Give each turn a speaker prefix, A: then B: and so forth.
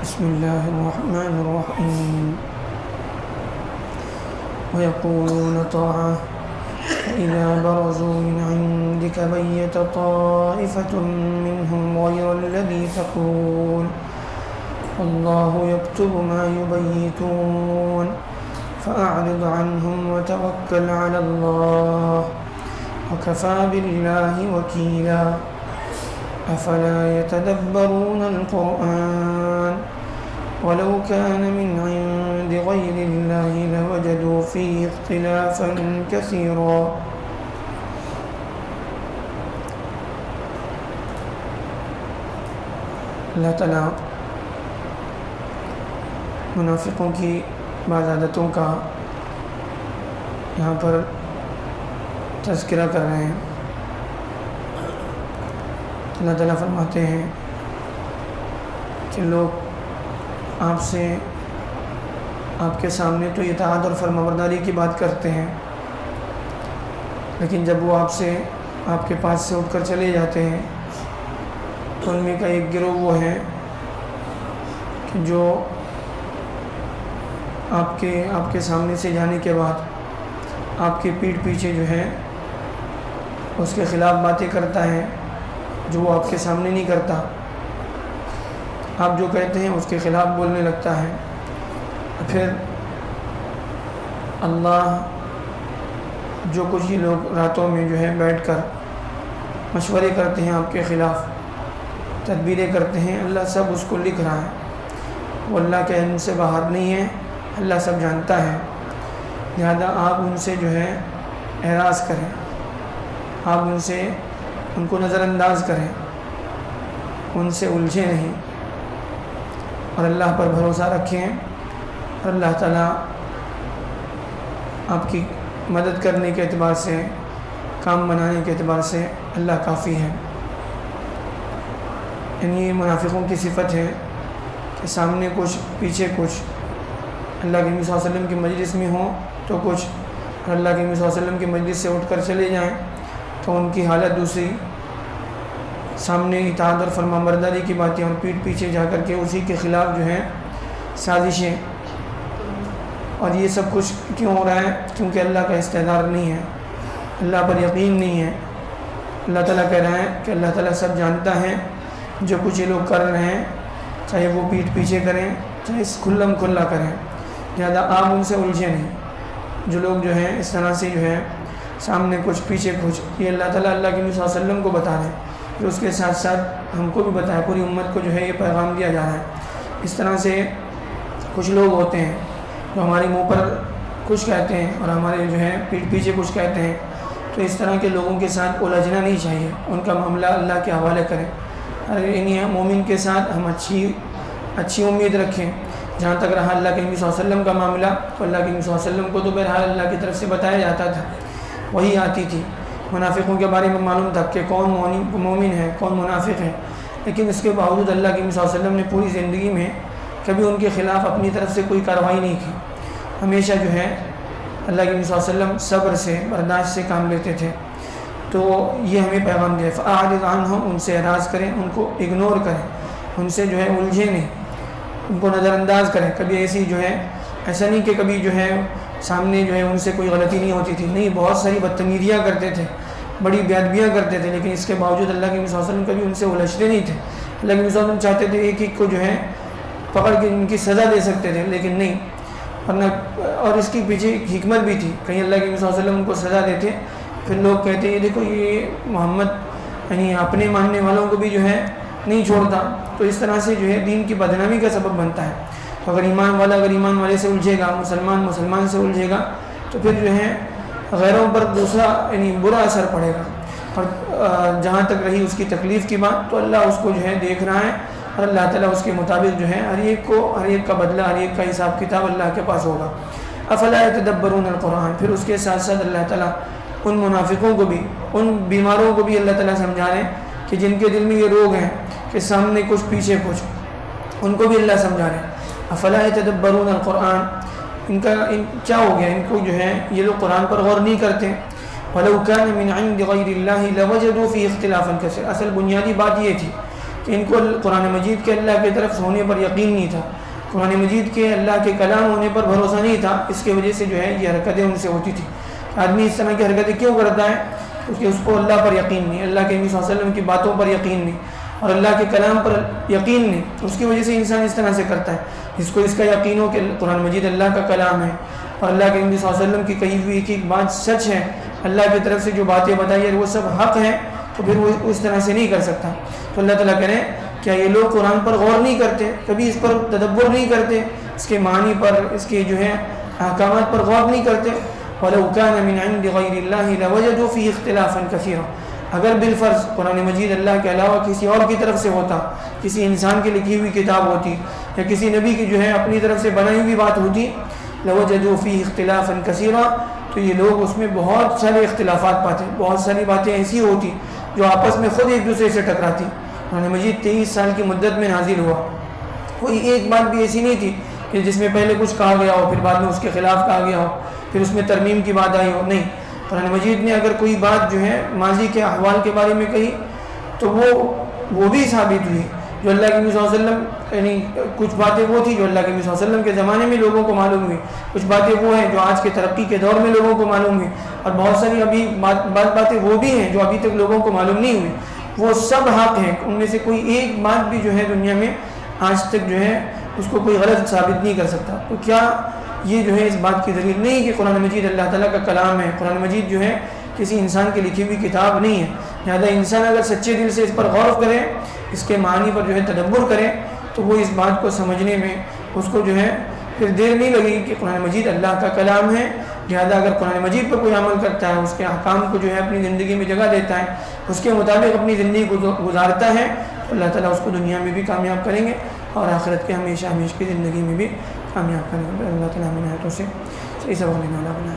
A: بسم الله الرحمن الرحيم ويقولون طاعة فإذا برزوا من عندك بيت طائفة منهم غير الذي تقول والله يكتب ما يبيتون فأعرض عنهم وتوكل على الله وكفى بالله وكيلا أفلا يتدبرون القرآن ولو كان من عند غير الله لوجدوا فيه اختلافا كثيرا اللہ تعالیٰ منافقوں کی بعض عادتوں کا یہاں پر تذکرہ کر رہے ہیں۔ اللہ تعالیٰ فرماتے ہیں کہ لوگ آپ سے آپ کے سامنے تو اطاعت اور فرمانبرداری کی بات کرتے ہیں، لیکن جب وہ آپ کے پاس سے اٹھ کر چلے جاتے ہیں تو ان میں کا ایک گروہ وہ ہے کہ جو آپ کے سامنے سے جانے کے بعد آپ کے پیٹھ پیچھے جو ہے اس کے خلاف باتیں کرتا ہے جو وہ آپ کے سامنے نہیں کرتا۔ آپ جو کہتے ہیں اس کے خلاف بولنے لگتا ہے۔ پھر اللہ جو کچھ یہ لوگ راتوں میں جو ہے بیٹھ کر مشورے کرتے ہیں آپ کے خلاف، تدبیریں کرتے ہیں، اللہ سب اس کو لکھ رہا ہے۔ وہ اللہ کے علم سے باہر نہیں ہے، اللہ سب جانتا ہے۔ لہذا آپ ان سے جو ہے اعراض کریں، آپ ان کو نظر انداز کریں، ان سے الجھے نہیں، اور اللہ پر بھروسہ رکھیں، اور اللہ تعالیٰ آپ کی مدد کرنے کے اعتبار سے، کام بنانے کے اعتبار سے اللہ کافی ہے۔ یعنی یہ منافقوں کی صفت ہے کہ سامنے کچھ پیچھے کچھ، اللہ کے نبی صلی اللہ علیہ وسلم کی مجلس میں ہوں تو کچھ، اور اللہ کے نبی صلی اللہ علیہ وسلم کی مجلس سے اٹھ کر چلے جائیں تو ان کی حالت دوسری، سامنے اطاعت اور فرمانبرداری کی باتیں اور پیٹھ پیچھے جا کر کے اسی کے خلاف جو ہیں سازشیں۔ اور یہ سب کچھ کیوں ہو رہا ہے؟ کیونکہ اللہ کا استعدار نہیں ہے، اللہ پر یقین نہیں ہے۔ اللہ تعالیٰ کہہ رہا ہے کہ اللہ تعالیٰ سب جانتا ہے، جو کچھ یہ لوگ کر رہے ہیں چاہے وہ پیٹھ پیچھے کریں چاہے کھلم کھلا کریں، لہٰذا آپ ان سے الجھے نہیں۔ جو لوگ جو ہیں اس طرح سے جو ہے سامنے کچھ پیچھے کچھ، یہ اللہ تعالیٰ اللہ کے نبی صلی اللہ علیہ وسلم کو بتا رہے ہیں، پھر اس کے ساتھ ساتھ ہم کو بھی بتایا، پوری امت کو جو ہے یہ پیغام دیا جا رہا ہے۔ اس طرح سے کچھ لوگ ہوتے ہیں جو ہمارے منہ پر کچھ کہتے ہیں اور ہمارے جو ہے پیٹھ پیچھے کچھ کہتے ہیں، تو اس طرح کے لوگوں کے ساتھ الجھنا نہیں چاہیے، ان کا معاملہ اللہ کے حوالے کریں۔ انہیں مومن کے ساتھ ہم اچھی امید رکھیں۔ جہاں تک رہا اللہ کے نبی صلی اللہ علیہ وسلم کا معاملہ، تو اللہ کے نبی صلی اللہ علیہ وسلم کو تو بہرحال اللہ کی طرف سے بتایا جاتا تھا، وہی آتی تھی۔ منافقوں کے بارے میں معلوم تھا کہ کون مومن ہے کون منافق ہے، لیکن اس کے باوجود اللہ کے نبی صلی اللہ علیہ وسلم نے پوری زندگی میں کبھی ان کے خلاف اپنی طرف سے کوئی کارروائی نہیں کی، ہمیشہ جو ہے اللہ کے نبی صلی اللہ علیہ وسلم صبر سے برداشت سے کام لیتے تھے۔ تو یہ ہمیں پیغام دیا، فَأَعْرِضْ عَنْهُمْ، ان سے اعراض کریں، ان کو اگنور کریں، ان سے جو ہے الجھے نہیں، ان کو نظر انداز کریں۔ کبھی ایسا نہیں کہ کبھی جو ہے سامنے جو ہے ان سے کوئی غلطی نہیں ہوتی تھی، نہیں، بہت ساری بدتمیزیاں کرتے تھے، بڑی بے ادبیاں کرتے تھے، لیکن اس کے باوجود اللہ کے نبی صلی اللہ علیہ وسلم کبھی ان سے الجھتے نہیں تھے۔ اللہ کے نبی صلی اللہ علیہ وسلم چاہتے تھے ایک کو جو ہے پکڑ کے ان کی سزا دے سکتے تھے، لیکن نہیں، اور اس کی پیچھے ایک حکمت بھی تھی۔ کہیں اللہ کے نبی صلی اللہ علیہ وسلم ان کو سزا دیتے، پھر لوگ کہتے ہیں دیکھو یہ محمد یعنی اپنے ماننے والوں کو بھی جو ہے نہیں چھوڑتا، تو اس طرح سے جو ہے دین کی بدنامی کا سبب بنتا ہے۔ تو اگر ایمان والے سے الجھے گا، مسلمان سے الجھے گا، تو پھر جو ہے غیروں پر دوسرا یعنی برا اثر پڑے گا۔ اور جہاں تک رہی اس کی تکلیف کی بات، تو اللہ اس کو جو ہے دیکھ رہا ہے، اور اللہ تعالیٰ اس کے مطابق جو ہے ہر ایک کا بدلہ، ہر ایک کا حساب کتاب اللہ کے پاس ہوگا۔ افلا یتدبرون القرآن، پھر اس کے ساتھ ساتھ اللہ تعالیٰ ان منافقوں کو بھی، ان بیماروں کو بھی اللہ تعالیٰ سمجھا رہے ہیں کہ جن کے دل میں یہ روگ ہیں کہ سامنے کچھ پیچھے کچھ، ان کو بھی اللہ سمجھا رہے ہیں۔ افلا یتدبرون القرآن، کیا ہو گیا ان کو جو ہے یہ لوگ قرآن پر غور نہیں کرتے۔ وَلَوْ كَانَ مِنْ عِنْدِ غَيْرِ اللَّهِ لَوَجَدُوا فِيهِ اخْتِلَافًا كَثِيرًا، اصل بنیادی بات یہ تھی کہ ان کو قرآن مجید کے اللہ کی طرف سے ہونے پر یقین نہیں تھا، قرآن مجید کے اللہ کے کلام ہونے پر بھروسہ نہیں تھا، اس کی وجہ سے جو ہے یہ حرکتیں ان سے ہوتی تھی۔ آدمی اس طرح کی حرکتیں کیوں کرتا ہے؟ کیونکہ اس کو اللہ پر یقین نہیں، اللہ کے نبی صلی اللہ علیہ وسلم کی باتوں پر یقین نہیں اور اللہ کے کلام پر یقین نہیں، اس کی وجہ سے انسان اس طرح سے کرتا ہے۔ جس کو اس کا یقین ہو کہ قرآن مجید اللہ کا کلام ہے اور اللہ کے نبی صلی اللہ علیہ وسلم کی کہی ہوئی ایک ایک بات سچ ہے، اللہ کی طرف سے جو باتیں بتائی ہے وہ سب حق ہیں، تو پھر وہ اس طرح سے نہیں کر سکتا۔ تو اللہ تعالیٰ کہہ رہے ہیں کیا یہ لوگ قرآن پر غور نہیں کرتے، کبھی اس پر تدبر نہیں کرتے، اس کے معنی پر، اس کے جو ہے احکامات پر غور نہیں کرتے؟ وَلَوْ كَانَ مِنْ عِنْدِ غَيْرِ اللَّهِ لَوَجَدُوا فِيهِ اخْتِلَافًا كَثِيرًا، اگر بالفرض قرآن مجید اللہ کے علاوہ کسی اور کی طرف سے ہوتا، کسی انسان کی لکھی ہوئی کتاب ہوتی یا کسی نبی کی جو ہے اپنی طرف سے بنائی ہوئی بات ہوتی، لَوَجَدُوا فِيهِ اخْتِلَافًا كَثِيرًا، تو یہ لوگ اس میں بہت سارے اختلافات پاتے، بہت ساری باتیں ایسی ہوتی جو آپس میں خود ایک دوسرے سے ٹکراتی۔ قرآن مجید 23 سال کی مدت میں نازل ہوا، کوئی ایک بات بھی ایسی نہیں تھی کہ جس میں پہلے کچھ کہا گیا ہو پھر بعد میں اس کے خلاف کہا گیا ہو، پھر اس میں ترمیم کی بات آئی ہو، نہیں۔ قرآن مجید نے اگر کوئی بات جو ہے ماضی کے احوال کے بارے میں کہی تو وہ بھی ثابت ہوئی، جو اللہ کے نبی صلی اللہ علیہ وسلم، یعنی کچھ باتیں وہ تھی جو اللہ کے نبی صلی اللہ علیہ وسلم کے زمانے میں لوگوں کو معلوم ہوئی، کچھ باتیں وہ ہیں جو آج کے ترقی کے دور میں لوگوں کو معلوم ہوئی، اور بہت ساری ابھی باتیں وہ بھی ہیں جو ابھی تک لوگوں کو معلوم نہیں ہوئی۔ وہ سب حق ہیں، ان میں سے کوئی ایک بات بھی جو ہے دنیا میں آج تک جو ہے اس کو کوئی غلط ثابت نہیں کر سکتا۔ تو کیا یہ جو ہے اس بات کی دلیل نہیں کہ قرآن مجید اللہ تعالیٰ کا کلام ہے؟ قرآن مجید جو ہے کسی انسان کی لکھی ہوئی کتاب نہیں ہے، لہٰذا انسان اگر سچے دل سے اس پر غور کرے، اس کے معنی پر جو ہے تدبر کرے، تو وہ اس بات کو سمجھنے میں اس کو جو ہے پھر دیر نہیں لگے گی کہ قرآن مجید اللہ کا کلام ہے۔ لہٰذا اگر قرآن مجید پر کوئی عمل کرتا ہے، اس کے احکام کو جو ہے اپنی زندگی میں جگہ دیتا ہے، اس کے مطابق اپنی زندگی گزارتا ہے، تو اللہ تعالیٰ اس کو دنیا میں بھی کامیاب کریں گے اور آخرت کے ہمیشہ کی زندگی میں بھی کامیاب کریں گے۔ اللہ تعالیٰ ہمیں آیتوں سے صحیح سبق لینا بنائے۔